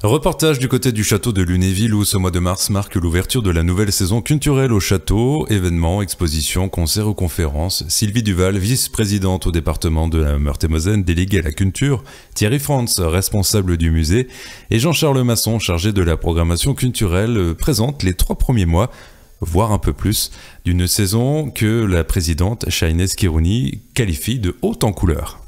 Reportage du côté du château de Lunéville où ce mois de mars marque l'ouverture de la nouvelle saison culturelle au château. Événements, expositions, concerts ou conférences. Sylvie Duval, vice-présidente au département de la Meurthe-et-Moselle, déléguée à la culture. Thierry Franz, responsable du musée. Et Jean-Charles Masson, chargé de la programmation culturelle, présente les 3 premiers mois, voire un peu plus, d'une saison que la présidente Shahinez Kirouni qualifie de haute en couleur.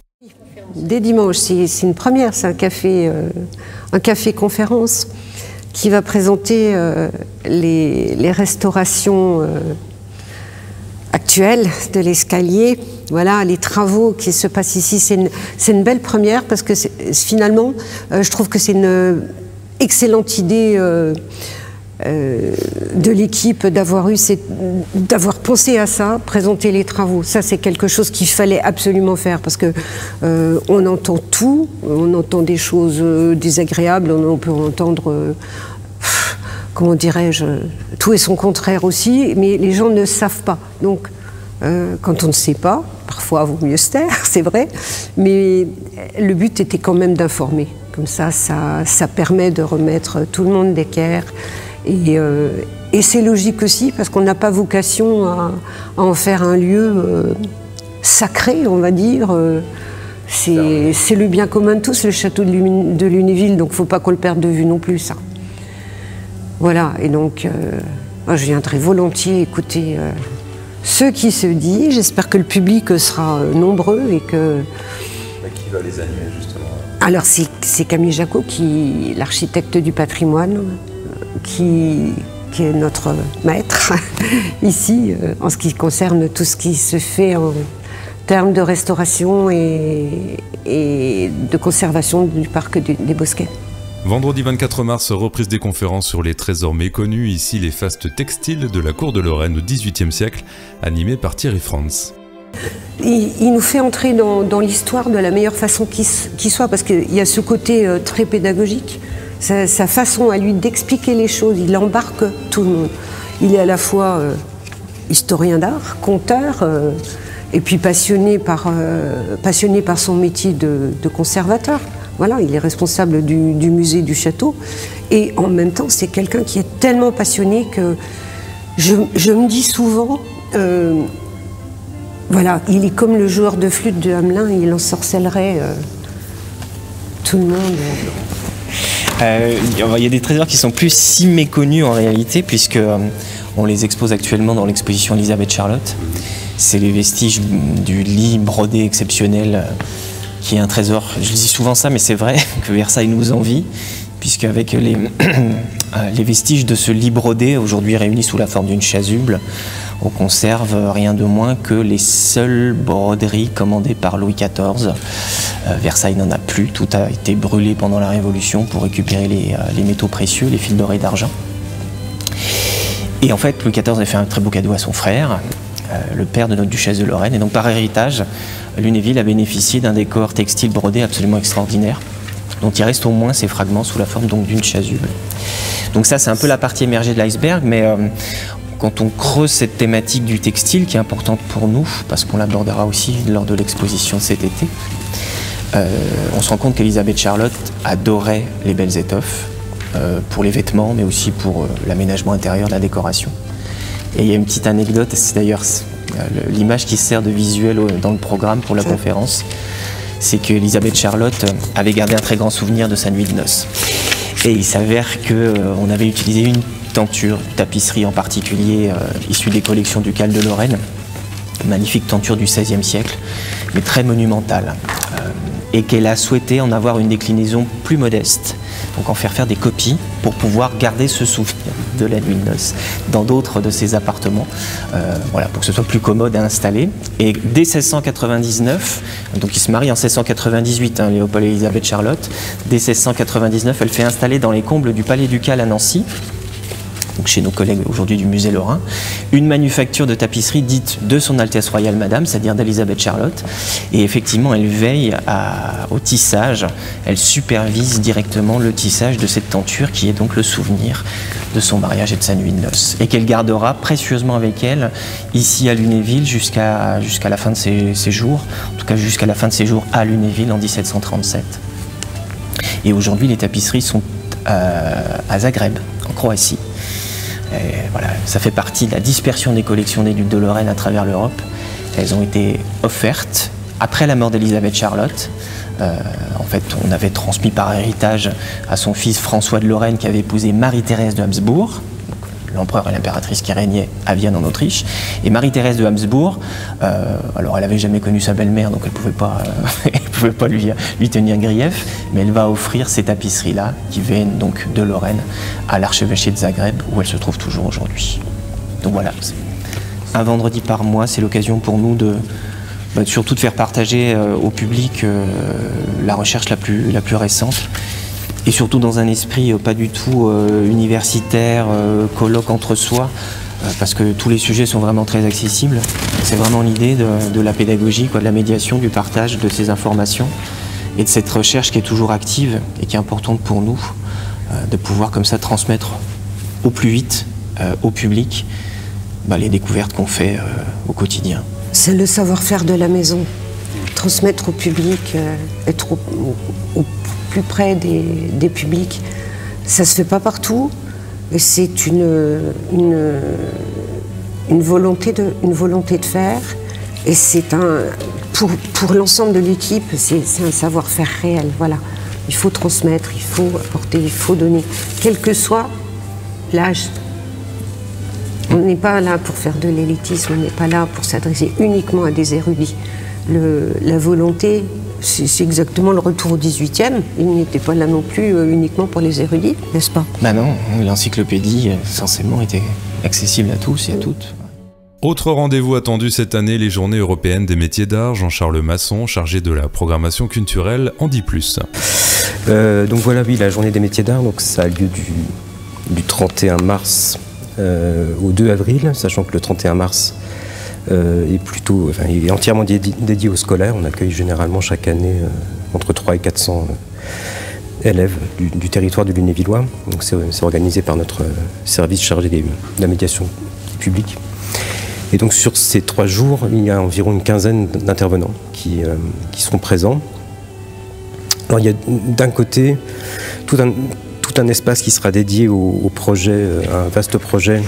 Dès dimanche, c'est une première, c'est un café conférence qui va présenter les restaurations actuelles de l'escalier. Voilà, les travaux qui se passent ici, c'est une belle première parce que finalement, je trouve que c'est une excellente idée de l'équipe d'avoir pensé à ça, présenter les travaux. Ça, c'est quelque chose qu'il fallait absolument faire parce que on entend tout, on entend des choses désagréables, on peut entendre, comment dirais-je, tout et son contraire aussi, mais les gens ne savent pas. Donc, quand on ne sait pas, parfois, il vaut mieux se taire, c'est vrai, mais le but était quand même d'informer. Comme ça permet de remettre tout le monde d'équerre. Et c'est logique aussi parce qu'on n'a pas vocation à en faire un lieu sacré, on va dire. C'est le bien commun de tous, le château de Lunéville, donc il ne faut pas qu'on le perde de vue non plus, ça. Voilà, et donc je viendrai volontiers écouter ce qui se dit. J'espère que le public sera nombreux et que... Qui va les animer, justement? Alors c'est Camille Jacot, l'architecte du patrimoine, qui est notre maître ici, en ce qui concerne tout ce qui se fait en termes de restauration et de conservation du parc des Bosquets. Vendredi 24 mars, reprise des conférences sur les trésors méconnus, ici les fastes textiles de la cour de Lorraine au XVIIIe siècle, animé par Thierry Franz. Il nous fait entrer dans l'histoire de la meilleure façon qui soit, parce qu'il y a ce côté très pédagogique. Sa façon à lui d'expliquer les choses, il embarque tout le monde. Il est à la fois historien d'art, conteur, et puis passionné par son métier de conservateur. Voilà, il est responsable du musée du château. Et en même temps, c'est quelqu'un qui est tellement passionné que je me dis souvent, voilà, il est comme le joueur de flûte de Hamelin, il ensorcellerait tout le monde. Il y a des trésors qui sont plus si méconnus en réalité, puisque on les expose actuellement dans l'exposition Elisabeth Charlotte. C'est les vestiges du lit brodé exceptionnel, qui est un trésor. Je dis souvent ça, mais c'est vrai que Versailles nous envie, puisqu'avec les vestiges de ce lit brodé, aujourd'hui réunis sous la forme d'une chasuble, on conserve rien de moins que les seules broderies commandées par Louis XIV. Versailles n'en a plus, tout a été brûlé pendant la Révolution pour récupérer les métaux précieux, les fils d'or et d'argent. Et en fait, Louis XIV a fait un très beau cadeau à son frère, le père de notre duchesse de Lorraine. Et donc par héritage, Lunéville a bénéficié d'un décor textile brodé absolument extraordinaire, dont il reste au moins ces fragments sous la forme d'une chasuble. Donc ça, c'est un peu la partie émergée de l'iceberg, mais quand on creuse cette thématique du textile, qui est importante pour nous, parce qu'on l'abordera aussi lors de l'exposition cet été, on se rend compte qu'Elisabeth Charlotte adorait les belles étoffes, pour les vêtements, mais aussi pour l'aménagement intérieur, la décoration. Et il y a une petite anecdote, c'est d'ailleurs l'image qui sert de visuel dans le programme pour la conférence, c'est qu'Elisabeth Charlotte avait gardé un très grand souvenir de sa nuit de noces. Et il s'avère qu'on avait utilisé une tenture, une tapisserie en particulier, issue des collections ducales de Lorraine, une magnifique tenture du XVIe siècle, mais très monumentale, et qu'elle a souhaité en avoir une déclinaison plus modeste, donc en faire des copies pour pouvoir garder ce souvenir de la nuit de noces dans d'autres de ses appartements, voilà, pour que ce soit plus commode à installer. Et dès 1699, donc il se marie en 1698, Léopold et Elisabeth Charlotte, dès 1699, elle fait installer dans les combles du Palais ducal à Nancy, donc chez nos collègues aujourd'hui du musée Lorrain, une manufacture de tapisserie dite de son Altesse Royale Madame, c'est-à-dire d'Elisabeth Charlotte. Et effectivement, elle veille au tissage, elle supervise directement le tissage de cette tenture qui est donc le souvenir de son mariage et de sa nuit de noces. Et qu'elle gardera précieusement avec elle ici à Lunéville jusqu'à la fin de ses jours, en tout cas jusqu'à la fin de ses jours à Lunéville en 1737. Et aujourd'hui, les tapisseries sont à Zagreb, en Croatie. Et voilà, ça fait partie de la dispersion des collections des ducs de Lorraine à travers l'Europe. Elles ont été offertes après la mort d'Élisabeth Charlotte. En fait, on avait transmis par héritage à son fils François de Lorraine qui avait épousé Marie-Thérèse de Habsbourg, l'empereur et l'impératrice qui régnaient à Vienne en Autriche. Et Marie-Thérèse de Habsbourg, alors elle n'avait jamais connu sa belle-mère, donc elle ne pouvait pas lui tenir grief, mais elle va offrir ces tapisseries-là, qui viennent donc de Lorraine, à l'archevêché de Zagreb, où elles se trouvent toujours aujourd'hui. Donc voilà, un vendredi par mois, c'est l'occasion pour nous surtout de faire partager au public la recherche la plus récente, et surtout dans un esprit pas du tout universitaire, colloque entre soi, parce que tous les sujets sont vraiment très accessibles. C'est vraiment l'idée de la pédagogie, de la médiation, du partage de ces informations, et de cette recherche qui est toujours active et qui est importante pour nous, de pouvoir comme ça transmettre au plus vite au public les découvertes qu'on fait au quotidien. C'est le savoir-faire de la maison. Transmettre au public, être au plus près des publics. Ça se fait pas partout, mais c'est une volonté de faire. Et c'est pour l'ensemble de l'équipe, c'est un savoir-faire réel. Voilà. Il faut transmettre, il faut apporter, il faut donner, quel que soit l'âge. On n'est pas là pour faire de l'élitisme, on n'est pas là pour s'adresser uniquement à des érudits. La volonté, c'est exactement le retour au 18e. Il n'était pas là non plus uniquement pour les érudits, n'est-ce pas? Ben non, l'encyclopédie, censément, était accessible à tous et à toutes. Autre rendez-vous attendu cette année, les Journées européennes des métiers d'art. Jean-Charles Masson, chargé de la programmation culturelle, en dit plus. Donc voilà, oui, la Journée des métiers d'art, donc ça a lieu du 31 mars au 2 avril, sachant que le 31 mars est entièrement dédié aux scolaires. On accueille généralement chaque année entre 300 et 400 élèves du territoire du Lunévillois. Donc c'est organisé par notre service chargé de la médiation publique. Et donc sur ces 3 jours, il y a environ une quinzaine d'intervenants qui seront présents. Alors il y a d'un côté tout un espace qui sera dédié au projet, un vaste projet.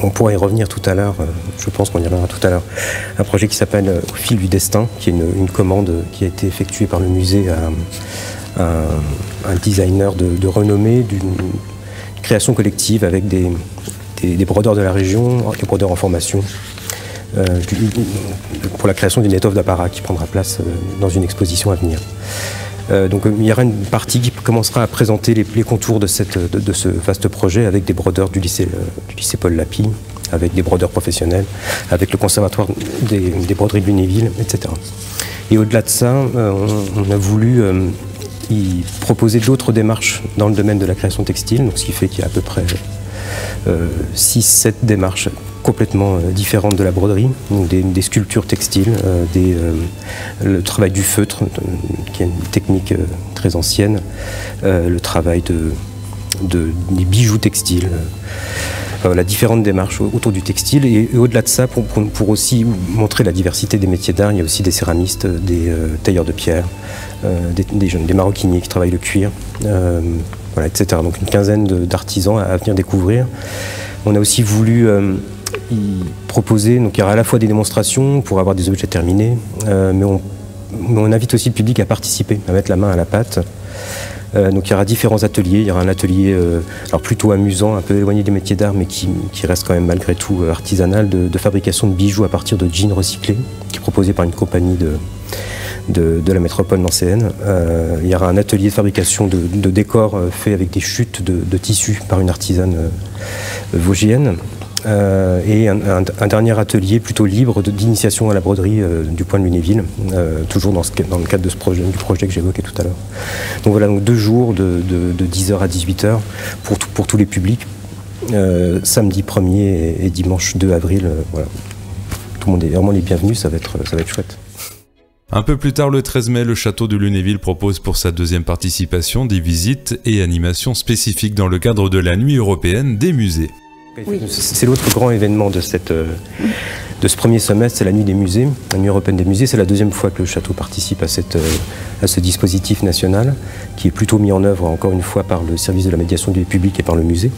On pourra y revenir tout à l'heure, je pense qu'on y reviendra tout à l'heure. Un projet qui s'appelle Au fil du destin, qui est une commande qui a été effectuée par le musée à un designer de renommée, d'une création collective avec des brodeurs de la région, des brodeurs en formation, pour la création d'une étoffe d'apparat qui prendra place dans une exposition à venir. Donc il y aura une partie qui commencera à présenter les contours de ce vaste projet avec des brodeurs du lycée Paul Lapie, avec des brodeurs professionnels, avec le conservatoire des broderies de Lunéville, etc. Et au-delà de ça, on a voulu y proposer d'autres démarches dans le domaine de la création textile, donc ce qui fait qu'il y a à peu près 6-7 démarches complètement différentes de la broderie, donc des sculptures textiles, le travail du feutre, qui est une technique très ancienne, le travail des bijoux textiles, voilà, différentes démarches autour du textile. Et au-delà de ça, pour aussi montrer la diversité des métiers d'art, il y a aussi des céramistes, des tailleurs de pierre, des maroquiniers qui travaillent le cuir, voilà, etc. Donc une quinzaine d'artisans à venir découvrir. On a aussi voulu y proposer, donc il y aura à la fois des démonstrations pour avoir des objets terminés, mais on invite aussi le public à participer, à mettre la main à la pâte. Donc il y aura différents ateliers. Il y aura un atelier alors plutôt amusant, un peu éloigné des métiers d'art, mais qui reste quand même malgré tout artisanal, de fabrication de bijoux à partir de jeans recyclés, qui est proposé par une compagnie de la métropole nancéenne. Il y aura un atelier de fabrication de décors fait avec des chutes de tissus par une artisane vosgienne. Et un dernier atelier plutôt libre d'initiation à la broderie du Point de Lunéville, toujours dans le cadre de du projet que j'évoquais tout à l'heure. Donc voilà, donc 2 jours de 10h à 18h pour tous les publics, samedi 1er et dimanche 2 avril. Voilà. Tout le monde est vraiment les bienvenus, ça va être chouette. Un peu plus tard, le 13 mai, le château de Lunéville propose pour sa 2e participation des visites et animations spécifiques dans le cadre de la Nuit européenne des musées. Oui. C'est l'autre grand événement de ce premier semestre, c'est la Nuit des musées, la Nuit européenne des musées. C'est la deuxième fois que le château participe à ce dispositif national, qui est plutôt mis en œuvre, encore une fois, par le service de la médiation du public et par le musée.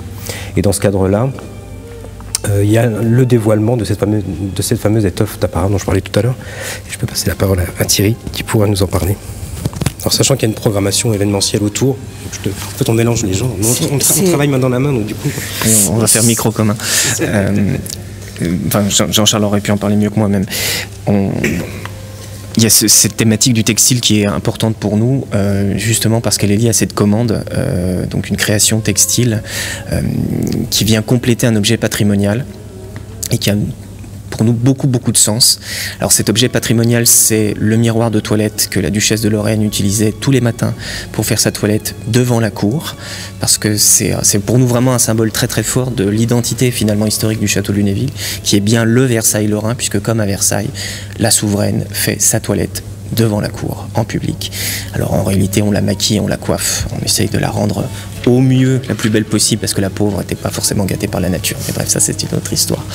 Et dans ce cadre-là, il y a le dévoilement de cette fameuse étoffe d'apparat dont je parlais tout à l'heure. Et je peux passer la parole à Thierry, qui pourra nous en parler. Alors, sachant qu'il y a une programmation événementielle autour, en fait on mélange les gens, on travaille main dans la main, donc du coup... On va faire micro commun. Enfin, Jean-Charles aurait pu en parler mieux que moi-même. Il y a cette thématique du textile qui est importante pour nous, justement parce qu'elle est liée à cette commande, donc une création textile qui vient compléter un objet patrimonial et qui a pour nous beaucoup de sens. Alors cet objet patrimonial, c'est le miroir de toilette que la duchesse de Lorraine utilisait tous les matins pour faire sa toilette devant la cour, parce que c'est pour nous vraiment un symbole très fort de l'identité finalement historique du château de Lunéville, qui est bien le Versailles lorrain, puisque comme à Versailles, la souveraine fait sa toilette devant la cour, en public. Alors en réalité, on la maquille, on la coiffe, on essaye de la rendre au mieux la plus belle possible, parce que la pauvre n'était pas forcément gâtée par la nature. Mais bref, ça c'est une autre histoire.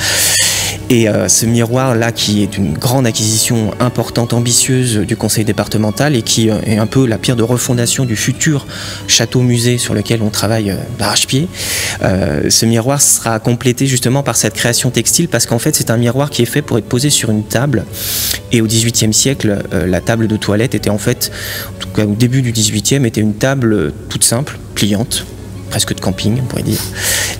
Et ce miroir-là, qui est une grande acquisition importante, ambitieuse du conseil départemental et qui est un peu la pierre de refondation du futur château-musée sur lequel on travaille d'arrache-pied, ce miroir sera complété justement par cette création textile, parce qu'en fait c'est un miroir qui est fait pour être posé sur une table. Et au XVIIIe siècle, la table de toilette était en fait, en tout cas au début du XVIIIe, était une table toute simple, pliante, presque de camping on pourrait dire,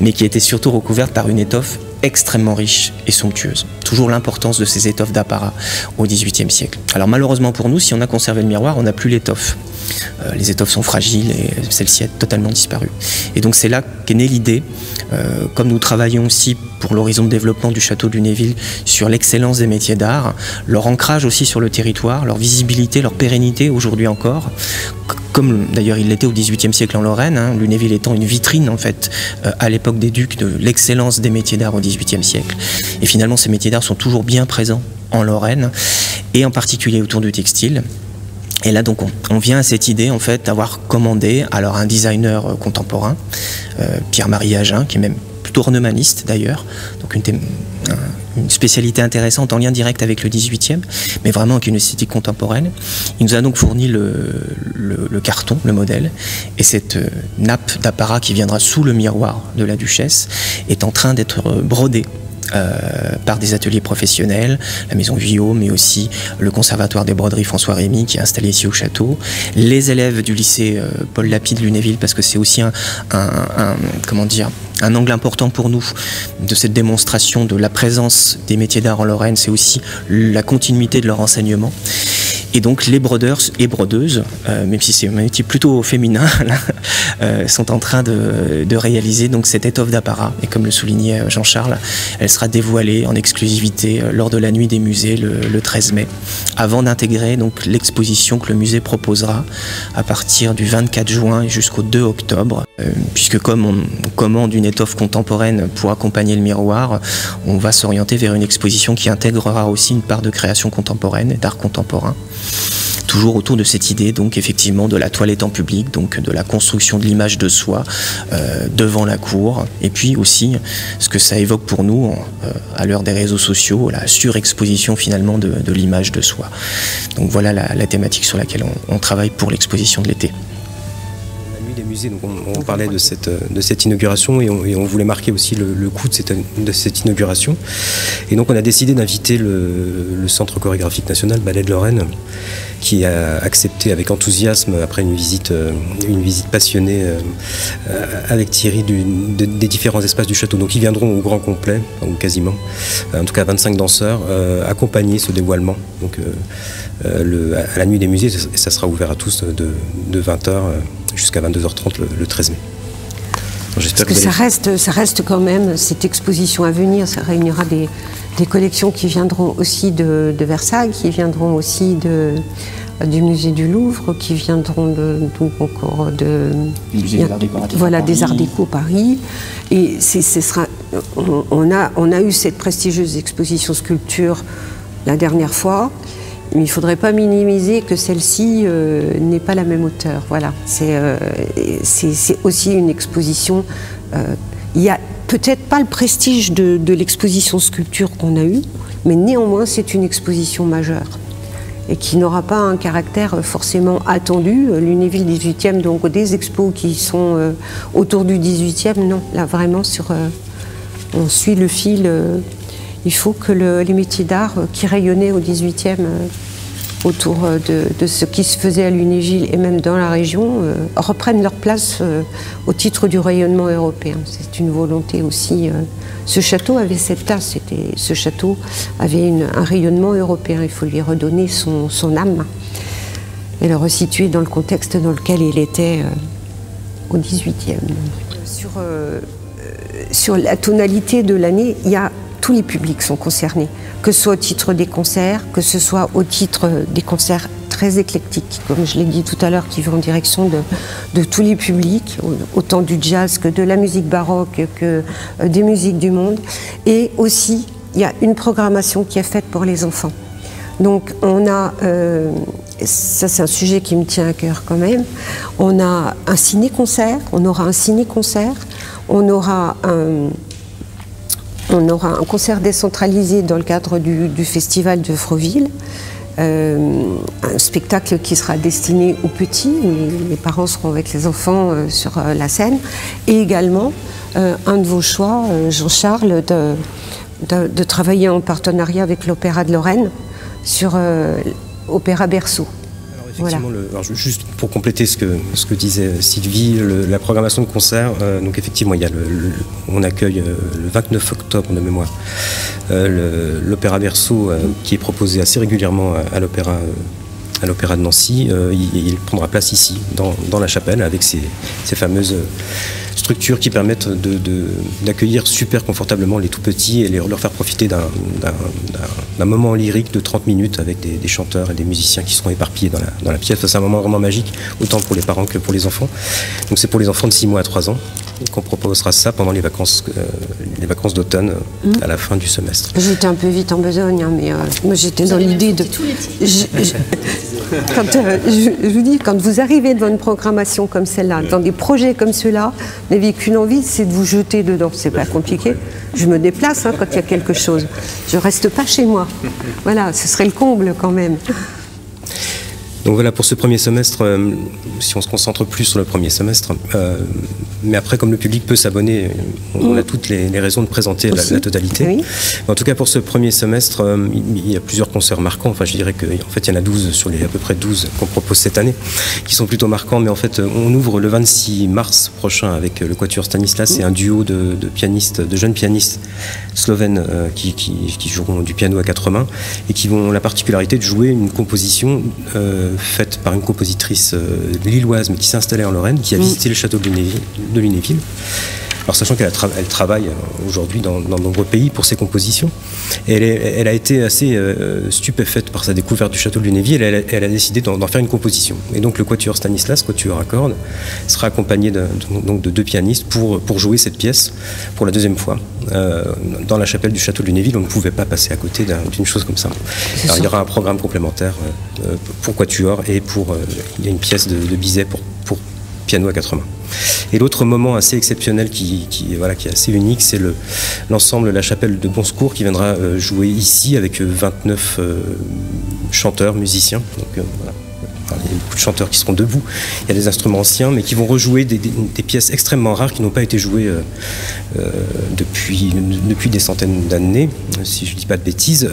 mais qui était surtout recouverte par une étoffe extrêmement riche et somptueuse. Toujours l'importance de ces étoffes d'apparat au XVIIIe siècle. Alors malheureusement pour nous, si on a conservé le miroir, on n'a plus l'étoffe. Les étoffes sont fragiles et celle-ci a totalement disparu. Et donc c'est là qu'est née l'idée, comme nous travaillons aussi pour l'horizon de développement du château de Lunéville sur l'excellence des métiers d'art, leur ancrage aussi sur le territoire, leur visibilité, leur pérennité aujourd'hui encore, comme d'ailleurs il l'était au XVIIIe siècle en Lorraine, hein, Lunéville étant une vitrine en fait à l'époque des ducs de l'excellence des métiers d'art au XVIIIe siècle. Et finalement ces métiers d'art sont toujours bien présents en Lorraine, et en particulier autour du textile. Et là donc on vient à cette idée en fait d'avoir commandé alors un designer contemporain, Pierre-Marie Agen, qui est même plutôt ornemaniste d'ailleurs, donc une spécialité intéressante en lien direct avec le XVIIIe, mais vraiment avec une esthétique contemporaine. Il nous a donc fourni le carton, le modèle, et cette nappe d'apparat qui viendra sous le miroir de la duchesse est en train d'être brodée par des ateliers professionnels, la maison Vuillot, mais aussi le conservatoire des broderies François Rémy qui est installé ici au château, les élèves du lycée Paul Lapide Lunéville, parce que c'est aussi un angle important pour nous de cette démonstration de la présence des métiers d'art en Lorraine, c'est aussi la continuité de leur enseignement. Et donc les brodeurs et brodeuses, même si c'est un métier plutôt féminin, sont en train de réaliser donc cette étoffe d'apparat. Et comme le soulignait Jean-Charles, elle sera dévoilée en exclusivité lors de la Nuit des musées le 13 mai, avant d'intégrer donc l'exposition que le musée proposera à partir du 24 juin jusqu'au 2 octobre. Puisque comme on commande une étoffe contemporaine pour accompagner le miroir, on va s'orienter vers une exposition qui intégrera aussi une part de création contemporaine et d'art contemporain. Toujours autour de cette idée, donc effectivement, de la toilette en public, donc de la construction de l'image de soi devant la cour, et puis aussi ce que ça évoque pour nous à l'heure des réseaux sociaux, la surexposition finalement de l'image de soi. Donc voilà la thématique sur laquelle on travaille pour l'exposition de l'été. Des musées, donc on parlait de cette inauguration et on voulait marquer aussi le coup de cette inauguration. Et donc on a décidé d'inviter le Centre chorégraphique national Ballet de Lorraine, qui a accepté avec enthousiasme, après une visite passionnée avec Thierry des différents espaces du château. Donc ils viendront au grand complet, ou quasiment, en tout cas 25 danseurs, accompagner ce dévoilement. Donc à la Nuit des musées, ça sera ouvert à tous de 20h jusqu'à 22h30 le 13 mai. Parce que ça reste quand même cette exposition à venir, ça réunira des collections qui viendront aussi de Versailles, qui viendront aussi du musée du Louvre, qui viendront encore du musée des Arts Décoratifs, voilà, des Arts Déco Paris. Et on a eu cette prestigieuse exposition sculpture la dernière fois. Mais il ne faudrait pas minimiser que celle-ci n'ait pas la même hauteur. Voilà, c'est aussi une exposition. Il y a peut-être pas le prestige de l'exposition sculpture qu'on a eue, mais néanmoins c'est une exposition majeure et qui n'aura pas un caractère forcément attendu. Lunéville 18e, donc des expos qui sont autour du 18e, non, là vraiment on suit le fil. Il faut que les métiers d'art qui rayonnaient au 18e autour de ce qui se faisait à Lunéville et même dans la région reprennent leur place au titre du rayonnement européen. C'est une volonté aussi. Ce château avait cette place, ce château avait un rayonnement européen. Il faut lui redonner son âme et le resituer dans le contexte dans lequel il était au 18e. Sur la tonalité de l'année, tous les publics sont concernés, que ce soit au titre des concerts, que ce soit au titre des concerts très éclectiques, comme je l'ai dit tout à l'heure, qui vont en direction de tous les publics, autant du jazz que de la musique baroque, que des musiques du monde. Et aussi, il y a une programmation qui est faite pour les enfants. Donc on a, ça c'est un sujet qui me tient à cœur quand même, on a un ciné-concert, on aura un ciné-concert, on aura un concert décentralisé dans le cadre du festival de Froville, un spectacle qui sera destiné aux petits, où les parents seront avec les enfants sur la scène, et également un de vos choix, Jean-Charles, de travailler en partenariat avec l'Opéra de Lorraine sur Opéra Berceau. Effectivement, voilà. Juste pour compléter ce que disait Sylvie, la programmation de concert, donc effectivement, on accueille le 29 octobre de mémoire l'Opéra Berceau qui est proposé assez régulièrement à l'Opéra de Nancy. Il prendra place ici, dans la chapelle, avec ces fameuses structures qui permettent d'accueillir super confortablement les tout petits et leur faire profiter d'un moment lyrique de 30 minutes avec des chanteurs et des musiciens qui seront éparpillés dans la pièce. C'est un moment vraiment magique, autant pour les parents que pour les enfants. Donc c'est pour les enfants de 6 mois à 3 ans qu'on proposera ça pendant les vacances d'automne à la fin du semestre. J'étais un peu vite en besogne, hein, mais moi j'étais dans l'idée de... Je vous dis, quand vous arrivez devant une programmation comme celle-là, dans des projets comme ceux-là, vous n'avez qu'une envie, c'est de vous jeter dedans. C'est pas compliqué. Je me déplace quand il y a quelque chose. Je reste pas chez moi. Voilà, ce serait le comble quand même. Donc voilà pour ce premier semestre, si on se concentre plus sur le premier semestre, mais après comme le public peut s'abonner, on a toutes les raisons de présenter la totalité. Oui. En tout cas pour ce premier semestre, il y a plusieurs concerts marquants, enfin je dirais qu'en fait il y en a 12 sur les à peu près 12 qu'on propose cette année, qui sont plutôt marquants, mais en fait on ouvre le 26 mars prochain avec le Quatuor Stanislas, c'est un duo de jeunes pianistes slovènes qui joueront du piano à 4 mains et qui ont la particularité de jouer une composition faite par une compositrice lilloise mais qui s'est installée en Lorraine, qui a visité le château de Lunéville. Alors sachant qu'elle travaille aujourd'hui dans de nombreux pays pour ses compositions, et elle a été assez stupéfaite par sa découverte du château de Lunéville, et elle a décidé d'en faire une composition. Et donc le Quatuor Stanislas, Quatuor à cordes, sera accompagné de 2 pianistes pour jouer cette pièce pour la 2e fois dans la chapelle du château de Lunéville. On ne pouvait pas passer à côté d'une chose comme ça. Alors il y aura un programme complémentaire pour Quatuor et il y a une pièce de Bizet pour piano à 4 mains. Et l'autre moment assez exceptionnel qui est assez unique, c'est l'ensemble La Chapelle de Bonsecours qui viendra jouer ici avec 29 chanteurs, musiciens. Donc, voilà. Alors, il y a beaucoup de chanteurs qui seront debout. Il y a des instruments anciens, mais qui vont rejouer des pièces extrêmement rares qui n'ont pas été jouées depuis des centaines d'années, si je ne dis pas de bêtises.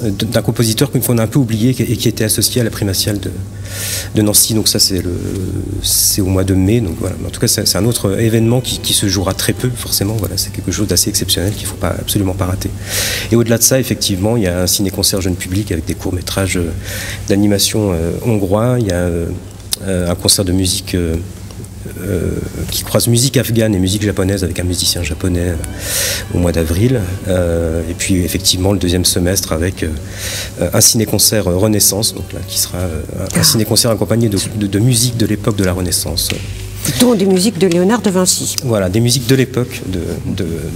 D'un compositeur qu'on a un peu oublié et qui était associé à la primatiale de Nancy. Donc ça c'est au mois de mai. Donc voilà. En tout cas c'est un autre événement qui se jouera très peu forcément. Voilà, c'est quelque chose d'assez exceptionnel qu'il ne faut absolument pas rater. Et au-delà de ça, effectivement, il y a un ciné-concert jeune public avec des courts-métrages d'animation hongrois. Il y a un concert de musique qui croise musique afghane et musique japonaise avec un musicien japonais au mois d'avril. Et puis effectivement le 2e semestre avec un ciné-concert Renaissance, donc là, qui sera un ciné-concert accompagné de musique de l'époque de la Renaissance. Dont des musiques de Léonard de Vinci. Voilà, des musiques de l'époque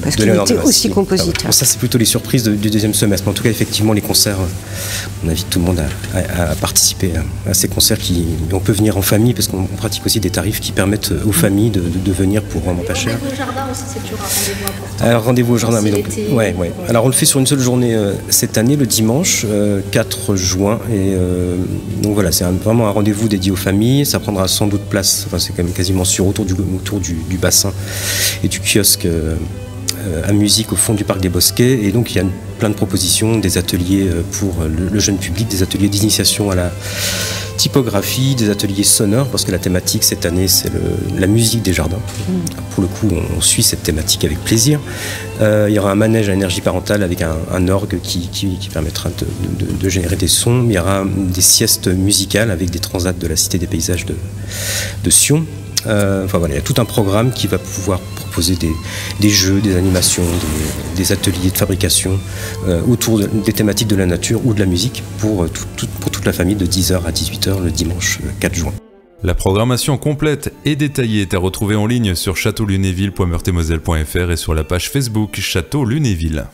Parce de qu'il Léonard de était Vinci. aussi compositeur. Ça, c'est plutôt les surprises du deuxième semestre. Mais en tout cas, effectivement, les concerts, on invite tout le monde à participer à ces concerts. On peut venir en famille, parce qu'on pratique aussi des tarifs qui permettent aux familles de venir pour vraiment pas cher. Rendez-vous au jardin aussi, c'est toujours un rendez-vous important. Alors, rendez-vous au jardin. Mais donc, l'été. ouais. Alors, on le fait sur une seule journée cette année, le dimanche 4 juin. Et donc voilà, c'est vraiment un rendez-vous dédié aux familles. Ça prendra sans doute place, enfin, c'est quand même quasiment sûr, autour du bassin et du kiosque à musique au fond du parc des Bosquets. Et donc il y a plein de propositions, des ateliers pour le jeune public, des ateliers d'initiation à la typographie, des ateliers sonores, parce que la thématique cette année c'est la musique des jardins. Pour le coup on suit cette thématique avec plaisir. Il y aura un manège à énergie parentale avec un orgue qui permettra de générer des sons. Il y aura des siestes musicales avec des transats de la Cité des Paysages de Sion. Enfin voilà, il y a tout un programme qui va pouvoir proposer des jeux, des animations, des ateliers de fabrication autour des thématiques de la nature ou de la musique pour toute la famille de 10h à 18h le dimanche 4 juin. La programmation complète et détaillée est à retrouver en ligne sur châteaulunéville.meurthe-et-moselle.fr et sur la page Facebook Château Lunéville.